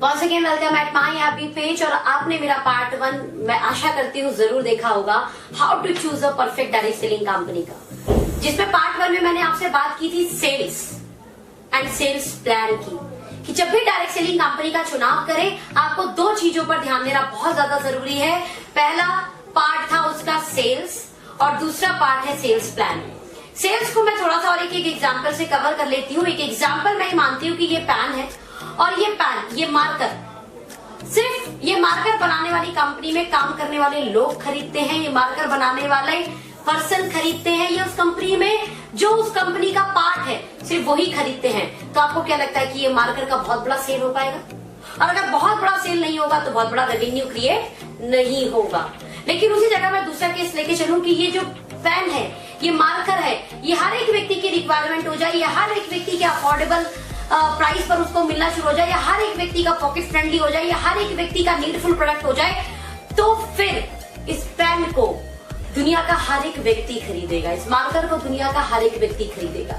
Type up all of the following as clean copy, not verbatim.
Once again welcome at my happy page. और आपने मेरा पार्ट 1 मैं आशा करती हूँ जरूर देखा होगा, how to choose a perfect direct selling company का, जिसमें पार्ट 1 में मैंने आपसे बात की थी सेल्स एंड सेल्स प्लान की, कि जब भी डायरेक्ट सेलिंग कंपनी का चुनाव करें आपको दो चीजों पर ध्यान देना बहुत ज्यादा जरूरी है। पहला पार्ट था उसका सेल्स और दूसरा पार्ट है सेल्स प्लान। सेल्स को मैं थोड़ा सा और एक एग्जांपल से कवर कर लेती हूँ। एक एग्जांपल मैं मानती हूँ कि ये पैन है और ये पैन, ये मार्कर, सिर्फ ये मार्कर बनाने वाली कंपनी में काम करने वाले लोग खरीदते हैं। ये मार्कर बनाने वाले पर्सन खरीदते हैं। ये उस कंपनी में जो उस कंपनी का पार्ट है सिर्फ वही खरीदते हैं। तो आपको क्या लगता है कि ये मार्कर का बहुत बड़ा सेल हो पाएगा? और अगर बहुत बड़ा सेल नहीं होगा तो बहुत बड़ा रेवेन्यू क्रिएट नहीं होगा। लेकिन उसी जगह मैं दूसरा केस लेके चलूं कि ये जो पेन है, ये मार्कर है, ये हर एक व्यक्ति की रिक्वायरमेंट हो जाए, या हर एक व्यक्ति के अफोर्डेबल प्राइस पर उसको मिलना शुरू हो जाए, या हर एक व्यक्ति का पॉकेट फ्रेंडली हो जाए, या हर एक व्यक्ति का नीडफुल प्रोडक्ट हो जाए, तो फिर इस पेन को दुनिया का हर एक व्यक्ति खरीदेगा। इस मार्कर को दुनिया का हर एक व्यक्ति खरीदेगा,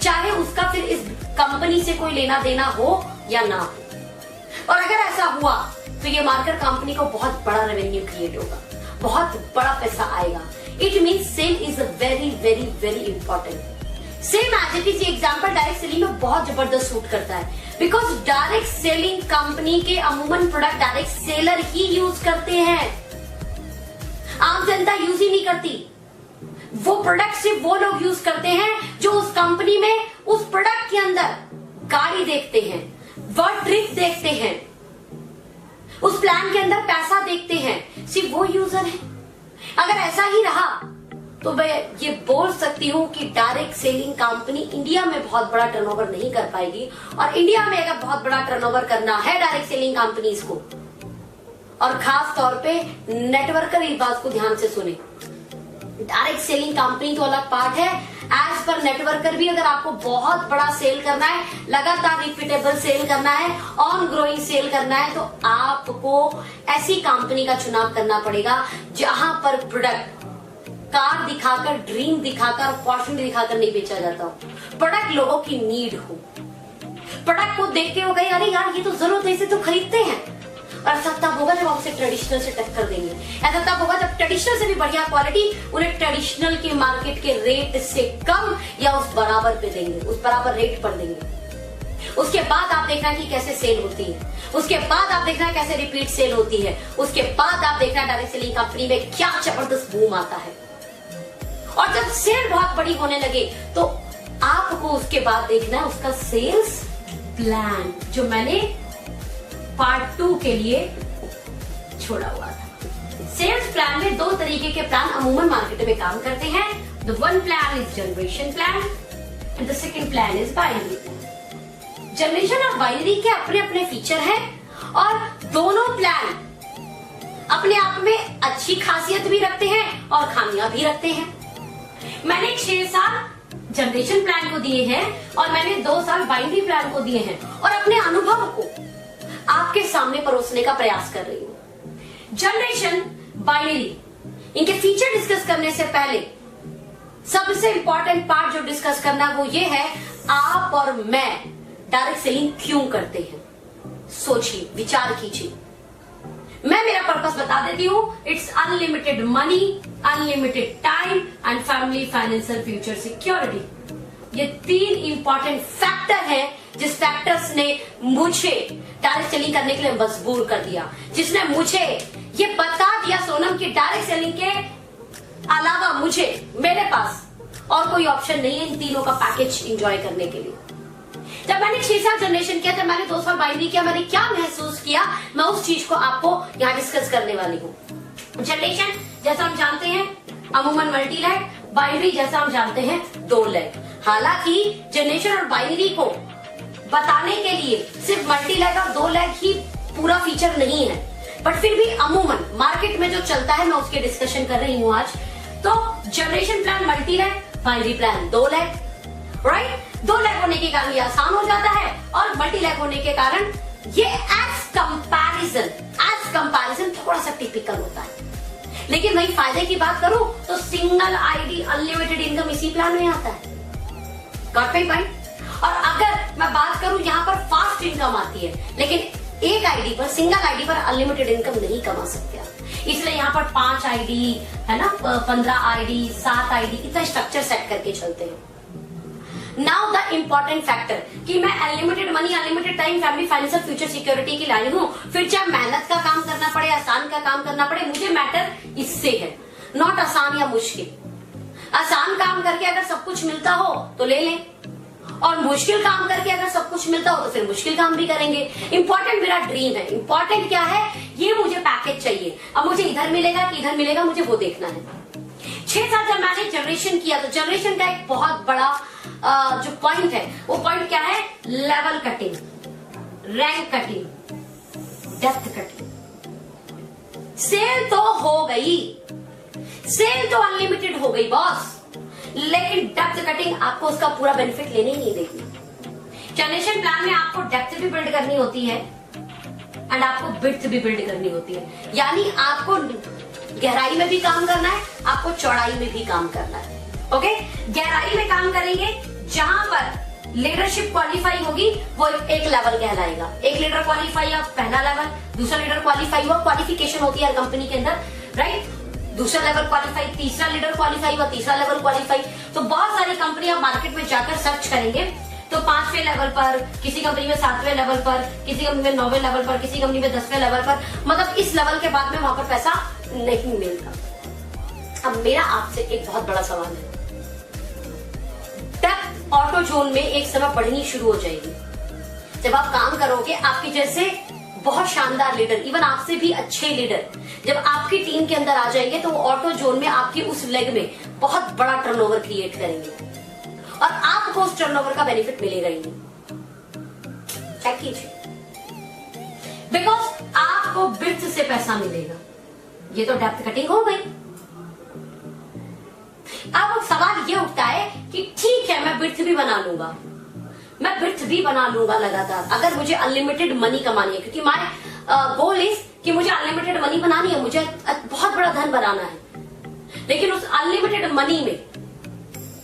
चाहे उसका फिर इस कंपनी से कोई लेना देना हो या ना हो। और अगर ऐसा हुआ तो ये मार्कर कंपनी को बहुत बड़ा रेवेन्यू क्रिएट होगा, बहुत बड़ा पैसा आएगा। It means sale is a very very very important. Same as it is example direct selling में बहुत जबरदस्त सूट करता है, बिकॉज डायरेक्ट सेलिंग कंपनी के अमूमन प्रोडक्ट डायरेक्ट सेलर ही यूज करते हैं, आम जनता यूज ही नहीं करती। वो प्रोडक्ट सिर्फ वो लोग यूज करते हैं जो उस कंपनी में उस प्रोडक्ट के अंदर गाड़ी देखते हैं, वर्ड ट्रिप देखते हैं, उस प्लान के अंदर पैसा देखते हैं, सिर्फ वो यूजर है। अगर ऐसा ही रहा तो मैं ये बोल सकती हूँ कि डायरेक्ट सेलिंग कंपनी इंडिया में बहुत बड़ा टर्नओवर नहीं कर पाएगी। और इंडिया में अगर बहुत बड़ा टर्नओवर करना है डायरेक्ट सेलिंग कंपनीज को, और खास तौर पे नेटवर्कर इस बात को ध्यान से सुने, डायरेक्ट सेलिंग कंपनी तो अलग पार्ट है, एज पर नेटवर्कर भी अगर आपको बहुत बड़ा सेल करना है, लगातार रिपीटेबल सेल करना है, ऑन ग्रोइंग सेल करना है, तो आपको ऐसी कंपनी का चुनाव करना पड़ेगा जहां पर प्रोडक्ट कार दिखाकर, ड्रीम दिखाकर, अपॉर्चुनिटी दिखाकर नहीं बेचा जाता हो। प्रोडक्ट लोगों की नीड हो, प्रोडक्ट को देख के वो कहे अरे यार ये तो जरूरत है, इसे तो खरीदते हैं। और ऐसा तब होगा जब आपसे ट्रेडिशनल से टक्कर देंगे, ऐसा तब होगा जब ट्रेडिशनल से भी बढ़िया क्वालिटी उन्हें ट्रेडिशनल के मार्केट के रेट से कम या उस बराबर पे देंगे, उस बराबर रेट पर देंगे। उसके बाद आप देखना कि कैसे सेल होती है, उसके बाद आप देखना कैसे रिपीट सेल होती है, उसके बाद आप देखना डायरेक्ट सेलिंग कंपनी में क्या जबरदस्त बूम आता है। और जब सेल बहुत बड़ी होने लगे तो आपको उसके बाद देखना है उसका सेल्स प्लान, जो मैंने पार्ट 2 के लिए छोड़ा हुआ था। सेल्स प्लान में दो तरीके के प्लान अमूमन मार्केट में काम करते हैं। The one plan is generation plan and the second plan is binary. Generation और बाइनरी के अपने अपने फीचर हैं और दोनों प्लान अपने आप में अच्छी खासियत भी रखते हैं और खामियां भी रखते हैं। मैंने 6 साल जनरेशन प्लान को दिए हैं और मैंने 2 साल बाइनरी प्लान को दिए हैं, और अपने अनुभव को आपके सामने परोसने का प्रयास कर रही हूं। जनरेशन, बाइनरी, इनके फीचर डिस्कस करने से पहले सबसे इंपॉर्टेंट पार्ट जो डिस्कस करना वो ये है, आप और मैं डायरेक्ट सेलिंग क्यों करते हैं। सोचिए, विचार कीजिए। मैं मेरा पर्पस बता देती हूँ। It's unlimited money, unlimited time and family financial future security. ये 3 इंपॉर्टेंट फैक्टर हैं जिस फैक्टर्स ने मुझे डायरेक्ट सेलिंग करने के लिए मजबूर कर दिया, जिसने मुझे ये बता दिया सोनम कि डायरेक्ट सेलिंग के अलावा मुझे, मेरे पास और कोई ऑप्शन नहीं है इन तीनों का पैकेज एंजॉय करने के लिए। जब मैंने 6 साल जनरेशन किया, जब मैंने 2 साल बाइनरी किया, मैंने क्या महसूस किया, मैं उस चीज को आपको यहाँ डिस्कस करने वाली हूँ। जनरेशन जैसा हम जानते हैं अमूमन मल्टी लैग, बाइनरी जैसा हम जानते हैं 2 लैग। हालांकि जनरेशन और बाइनरी को बताने के लिए सिर्फ मल्टी लैग और 2 लैग ही पूरा फीचर नहीं है, बट फिर भी अमूमन मार्केट में जो चलता है मैं उसके डिस्कशन कर रही हूँ आज। तो generation plan multi lag, binary plan 2 lag, right. 2 lag होने के कारण ये आसान हो जाता है और मल्टी लैग होने के कारण ये एज कंपैरिजन थोड़ा सा टिपिकल होता है। लेकिन वही फायदे की बात करूं तो सिंगल आईडी अनलिमिटेड इनकम इसी प्लान में आता है। Got my point. और अगर मैं बात करूं यहाँ पर फास्ट इनकम आती है, लेकिन एक आईडी पर, सिंगल आईडी पर अनलिमिटेड इनकम नहीं कमा सकते आप। इसलिए यहाँ पर 5 आईडी है ना, 15 आईडी, 7 आईडी, इतना स्ट्रक्चर सेट करके चलते हैं। नाउ द इम्पोर्टेंट फैक्टर कि मैं unlimited money, unlimited time, family, financial future security की लाई हूँ, फिर चाहे मेहनत का काम करना पड़े, आसान का काम करना पड़े, मुझे मैटर इससे है, नॉट आसान या मुश्किल। आसान काम करके अगर सब कुछ मिलता हो तो ले लें, और मुश्किल काम करके अगर सब कुछ मिलता हो तो फिर मुश्किल काम भी करेंगे। इंपॉर्टेंट मेरा ड्रीम है, इंपॉर्टेंट क्या है, ये मुझे पैकेज चाहिए। अब मुझे इधर मिलेगा कि इधर मिलेगा, मुझे वो देखना है। 6 साल जब मैंने जनरेशन किया तो जनरेशन का एक बहुत बड़ा जो पॉइंट है, वो पॉइंट क्या है, level cutting, rank cutting, depth cutting. Sale तो हो गई, सेल तो अनलिमिटेड हो गई बॉस, लेकिन डेप्थ कटिंग आपको उसका पूरा बेनिफिट लेने ही नहीं देगी। जनरेशन प्लान में आपको डेप्थ भी बिल्ड करनी होती है एंड आपको विड्थ भी बिल्ड करनी होती है। यानी आपको गहराई में भी काम करना है, आपको चौड़ाई में भी काम करना है। ओके, गहराई में काम करेंगे जहां पर लीडरशिप क्वालिफाई होगी, वो एक लेवल कहलाएगा। एक लीडर क्वालिफाई हुआ, पहला लेवल। दूसरा लीडर क्वालिफाई हुआ, क्वालिफिकेशन होती है हर कंपनी के अंदर, राइट। दूसरा लेवल क्वालिफाई, तीसरा लीडर क्वालिफाई हुआ, तीसरा लेवल क्वालिफाई। तो बहुत सारी कंपनियां मार्केट में जाकर सर्च करेंगे तो 5वें लेवल पर, किसी कंपनी में 7वें लेवल पर, किसी कंपनी में 9वें लेवल पर, किसी कंपनी में 10वें लेवल पर, मतलब इस लेवल के बाद में वहां पर पैसा नहीं मिलता। अब मेरा आपसे एक बहुत बड़ा सवाल है, डेप्थ ऑटो जोन में एक समय बढ़नी शुरू हो जाएगी जब आप काम करोगे। आपके जैसे बहुत शानदार लीडर, इवन आपसे भी अच्छे लीडर जब आपकी टीम के अंदर आ जाएंगे तो वो ऑटो जोन में आपकी उस लेग में बहुत बड़ा टर्नओवर क्रिएट करेंगे और आपको उस टर्नओवर का बेनिफिट मिलेगा ही नहीं। चेक कीजिए, बिकॉज आपको विड्थ से पैसा मिलेगा। ये तो डेप्थ कटिंग हो गई। अब सवाल ये उठता है कि ठीक है, मैं विड्थ भी बना लूंगा, मैं विड्थ भी बना लूंगा लगातार, अगर मुझे अनलिमिटेड मनी कमानी है, क्योंकि माय गोल इज कि मुझे अनलिमिटेड मनी बनानी है, मुझे बहुत बड़ा धन बनाना है। लेकिन उस अनलिमिटेड मनी में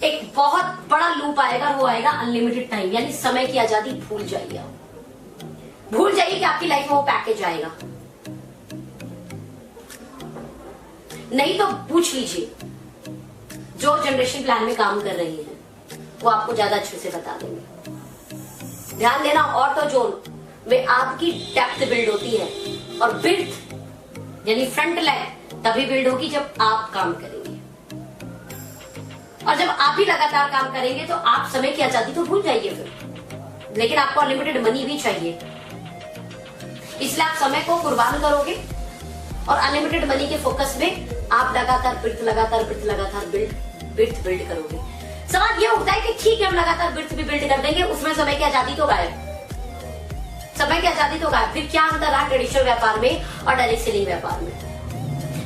एक बहुत बड़ा लूप आएगा, वो आएगा अनलिमिटेड टाइम, यानी समय की आजादी। भूल जाइए आप, भूल जाइए कि आपकी लाइफ में वो पैकेज आएगा। नहीं तो पूछ लीजिए जो जनरेशन प्लान में काम कर रही है, वो आपको ज्यादा अच्छे से बता देंगे। ध्यान देना, ऑटो जोन में आपकी डेप्थ बिल्ड होती है और विड्थ यानी फ्रंट लेग तभी बिल्ड होगी जब आप काम करेंगे। और जब आप भी लगातार काम करेंगे तो आप समय की आजादी तो भूल जाइए फिर, लेकिन आपको अनलिमिटेड मनी भी चाहिए। इसलिए आप समय को कुर्बान करोगे और अनलिमिटेड मनी के फोकस में आप लगातार विड्थ बिल्ड करोगे। सवाल ये उठता है कि ठीक है, हम लगातार विड्थ भी बिल्ड कर देंगे, उसमें समय की आजादी तो गायब, समय की आजादी तो गायब। फिर क्या अंतर रहा ट्रेडिशनल व्यापार में और डायरेक्ट सेलिंग व्यापार में?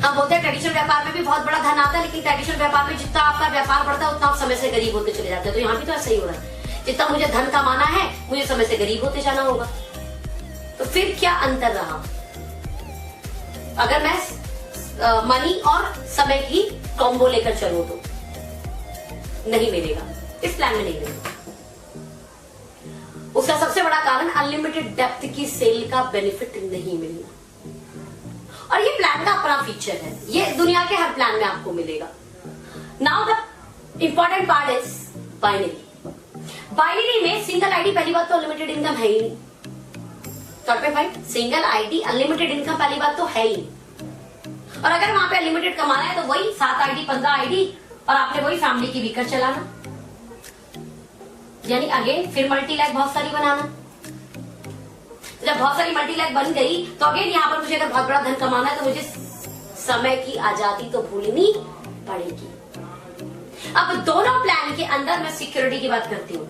हम बोलते हैं ट्रेडिशनल व्यापार में भी बहुत बड़ा धन आता है, लेकिन ट्रेडिशनल व्यापार में जितना आपका व्यापार बढ़ता है उतना आप समय से गरीब होते चले जाते हैं। तो यहाँ भी तो ऐसा ही हो रहा है, जितना मुझे धन कमाना है मुझे समय से गरीब होते जाना होगा। तो फिर क्या अंतर रहा अगर मैं मनी और समय की कॉम्बो लेकर चलूं? तो नहीं मिलेगा, इस प्लान में नहीं मिलेगा। उसका सबसे बड़ा कारण अनलिमिटेड डेप्थ की सेल का बेनिफिट नहीं मिलना। और ये प्लान का अपना फीचर है, ये दुनिया के हर प्लान में आपको मिलेगा। Now the important part is binary. Binary में सिंगल आईडी पहली बात तो अनलिमिटेड इनकम है ही नहीं। थर्ड पे fine, single ID unlimited income पहली बात तो है ही नहीं। और अगर वहां पे अनलिमिटेड कमाना है तो वही 7 आईडी 15 आईडी और आपने वही फैमिली की वीकर चलाना, यानी अगेन फिर मल्टी लैग बहुत सारी बनाना। जब बहुत सारी मल्टी लैग बन गई तो अगेन यहाँ पर मुझे अगर बहुत बड़ा धन कमाना है तो मुझे समय की आजादी तो भूलनी पड़ेगी। अब दोनों प्लान के अंदर मैं सिक्योरिटी की बात करती हूँ।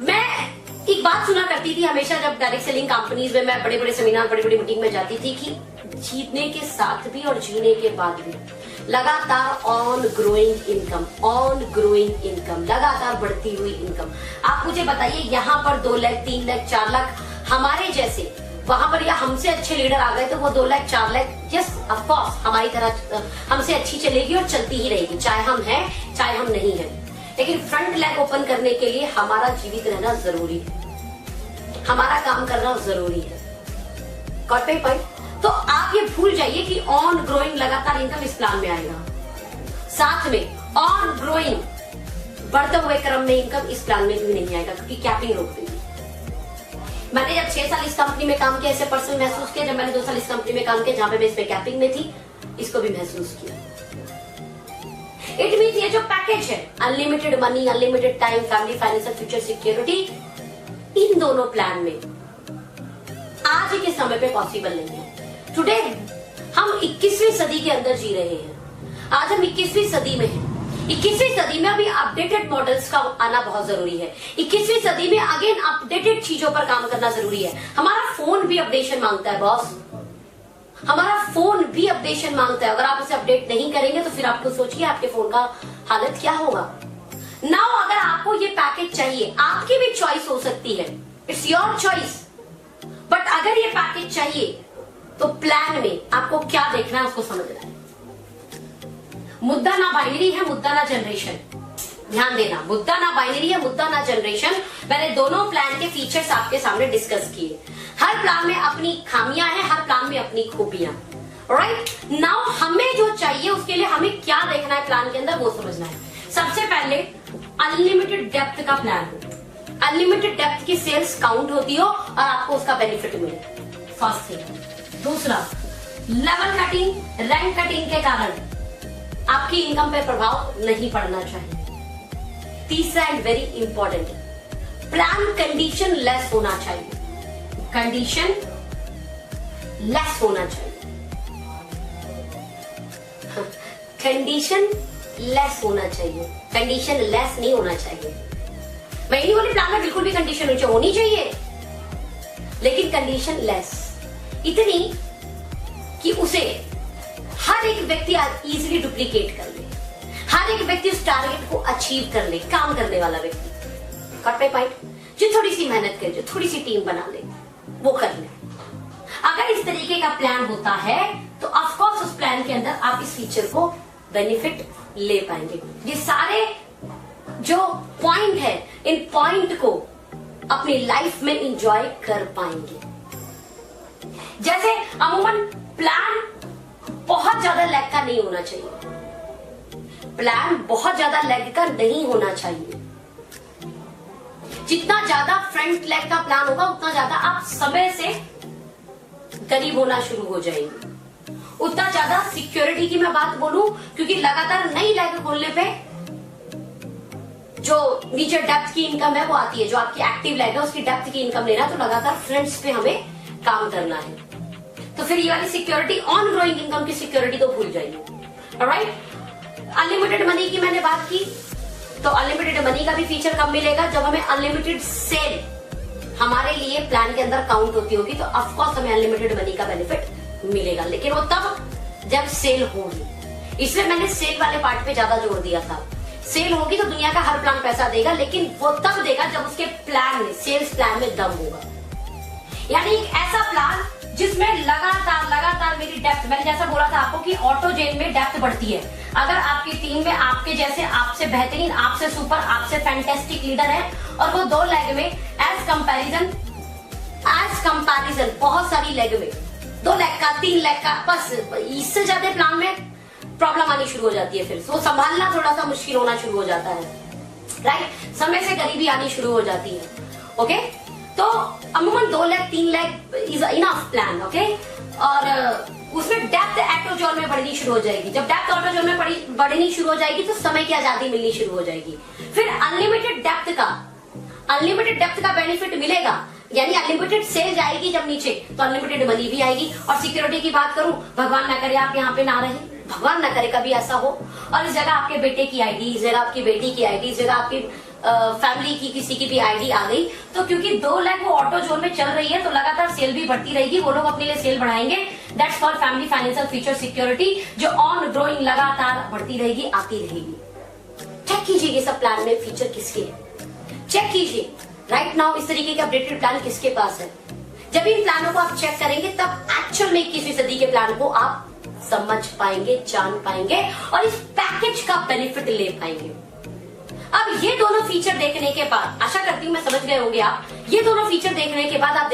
मैं एक बात सुना करती थी हमेशा जब डायरेक्ट सेलिंग कंपनीज में मैं बड़े बड़े सेमिनार, बड़ी बड़ी मीटिंग में जाती थी कि जीतने के साथ भी और जीने के बाद भी लगातार ऑन ग्रोइंग इनकम, लगातार बढ़ती हुई इनकम। आप मुझे बताइए, यहाँ पर 2 लाख 3 लाख 4 लाख हमारे जैसे वहां पर या हमसे अच्छे लीडर आ गए तो वो 2 lakh 4 lakh yes of course हमारी तरह हमसे अच्छी चलेगी और चलती ही रहेगी, चाहे हम हैं चाहे हम नहीं हैं। लेकिन फ्रंट लेग ओपन करने के लिए हमारा जीवित रहना जरूरी है। हमारा काम करना जरूरी है। Got my point? तो आप ये भूल जाइए कि ऑन ग्रोइंग लगातार इनकम इस प्लान में आएगा, साथ में ऑन ग्रोइंग बढ़ते हुए क्रम में इनकम इस प्लान में भी नहीं आएगा, क्योंकि कैपिंग रोक देगी। मैंने जब 6 साल इस कंपनी में काम किया, ऐसे पर्सनल महसूस किया। जब मैंने 2 साल इस कंपनी में काम किया जहां पे मैं इसमें कैपिंग में थी, इसको भी महसूस किया। इट मीन्स ये जो पैकेज है, unlimited money, unlimited time, family financial future security, इन दोनों प्लान में आज के समय पे पॉसिबल नहीं है। टुडे हम 21वीं सदी के अंदर जी रहे हैं। आज हम 21वीं सदी में हैं। 21वीं सदी में अभी अपडेटेड मॉडल्स का आना बहुत जरूरी है। 21वीं सदी में अगेन अपडेटेड चीजों पर काम करना जरूरी है। हमारा फोन भी अपडेशन मांगता है बॉस, हमारा फोन भी अपडेशन मांगता है। अगर आप उसे अपडेट नहीं करेंगे तो फिर आपको सोचिए आपके फोन का हालत क्या होगा। नाउ अगर आपको ये पैकेज चाहिए, आपकी भी चॉइस हो सकती है, इट्स योर चॉइस, बट अगर ये पैकेज चाहिए तो प्लान में आपको क्या देखना है उसको समझना है। मुद्दा ना बाइनरी है, मुद्दा ना जनरेशन। ध्यान देना, मुद्दा ना बाइनरी है, मुद्दा ना जनरेशन। मैंने दोनों प्लान के फीचर्स आपके सामने डिस्कस किए। हर प्लान में अपनी खामियां हैं, हर प्लान में अपनी खूबियां। राइट नाउ हमें जो चाहिए उसके लिए हमें क्या देखना है प्लान के अंदर, वो समझना है। सबसे पहले अनलिमिटेड डेप्थ का प्लान हो, अनलिमिटेड डेप्थ की सेल्स काउंट होती हो और आपको उसका बेनिफिट मिले, फर्स्ट थिंग। दूसरा, लेवल कटिंग, रैंक कटिंग के कारण आपकी इनकम पे प्रभाव नहीं पड़ना चाहिए। तीसरा and very important, plan condition less होना चाहिए, कंडीशन लेस होना चाहिए, कंडीशन लेस होना चाहिए, कंडीशन लेस नहीं होना चाहिए। मैं नहीं बोली प्लान में बिल्कुल भी कंडीशन होनी चाहिए, लेकिन कंडीशन लेस, इतनी कि उसे हर एक व्यक्ति इजीली डुप्लीकेट कर ले, हर एक व्यक्ति उस टारगेट को अचीव कर ले, काम करने वाला व्यक्ति। Got my point? जो थोड़ी सी मेहनत करे, जो थोड़ी सी टीम बना ले, वो कर ले। अगर इस तरीके का प्लान होता है तो ऑफ कोर्स उस प्लान के अंदर आप इस फीचर को बेनिफिट ले पाएंगे। ये सारे जो पॉइंट है, इन पॉइंट को अपनी लाइफ में एंजॉय कर पाएंगे। जैसे अमूमन प्लान बहुत ज्यादा लैग का नहीं होना चाहिए, प्लान बहुत ज्यादा लैग का नहीं होना चाहिए। जितना ज्यादा फ्रंट लैग का प्लान होगा उतना ज्यादा आप समय से करीब होना शुरू हो जाएंगे, उतना ज्यादा सिक्योरिटी की मैं बात बोलूं, क्योंकि लगातार नई लैग खोलने पे जो नीचे डेप्थ की इनकम है वो आती है, जो आपकी एक्टिव लैग है उसकी डेप्थ की इनकम लेना, तो लगातार फ्रंट्स पे हमें काम करना है। तो फिर ये वाली सिक्योरिटी, ऑन ग्रोइंग इनकम की सिक्योरिटी तो भूल जाइए। ऑलराइट, अनलिमिटेड मनी की मैंने बात की, तो अनलिमिटेड मनी का भी फीचर कब मिलेगा? जब हमें अनलिमिटेड सेल हमारे लिए प्लान के अंदर काउंट होती होगी, तो ऑफकोर्स हमें अनलिमिटेड मनी का बेनिफिट मिलेगा, लेकिन वो तब जब सेल होगी। इसलिए मैंने सेल वाले पार्ट पे ज्यादा जोर दिया था। सेल होगी तो दुनिया का हर प्लान पैसा देगा, लेकिन वो तब देगा जब उसके प्लान में, सेल्स प्लान में दम होगा। यानी एक ऐसा प्लान जिसमें लगातार मेरी डेप्थ, मैंने जैसा बोला था आपको कि ऑटो जेन में डेप्थ बढ़ती है। अगर आपकी टीम में आपके जैसे, आपसे बेहतरीन, आपसे सुपर, आपसे फैंटेस्टिक लीडर है और वो 2 लेग में एज कंपैरिजन बहुत सारी लेग में 2 लेग का, 3 लेग का, बस इससे ज्यादा प्लान में प्रॉब्लम आनी शुरू हो जाती है। फिर वो संभालना थोड़ा सा मुश्किल होना शुरू हो जाता है। राइट, समय से गरीबी आनी शुरू हो जाती है। ओके, तो अमूमन 2 leg 3 leg is enough plan. Okay, और उसमें डेप्थ ऑटोजोन में बढ़नी शुरू हो जाएगी। जब डेप्थ ऑटोजोन में बढ़नी शुरू हो जाएगी तो समय की आजादी मिलनी शुरू हो जाएगी। फिर अनलिमिटेड डेप्थ का बेनिफिट मिलेगा, यानी अनलिमिटेड सेल जाएगी जब नीचे, तो अनलिमिटेड मनी भी आएगी। और सिक्योरिटी की बात करूं, भगवान ना करे आप यहाँ पे ना रहे, भगवान ना करे कभी ऐसा हो और इस जगह आपके बेटे की आईडी, इस जगह आपकी बेटी की आईडी, इस जगह आपकी फैमिली की किसी की भी आईडी आ गई, तो क्योंकि 2 लाख वो ऑटो जोन में चल रही है तो लगातार सेल भी बढ़ती रहेगी, वो लोग अपने लिए सेल बढ़ाएंगे। That's called family financial future security, जो ऑन ग्रोइंग लगातार बढ़ती रहेगी, आती रहेगी। चेक कीजिए ये सब प्लान में फीचर किसके है, चेक कीजिए राइट नाउ इस तरीके के अपडेटेड प्लान किसके पास है। जब इन प्लानों को आप चेक करेंगे तब एक्चुअल में 21वीं सदी के प्लान को आप समझ पाएंगे, जान पाएंगे और इस पैकेज का बेनिफिट ले पाएंगे। अब ये दोनों फीचर देखने के बाद आशा करती हूँ मैं समझ गए होंगे आप, ये दोनों फीचर देखने के बाद आप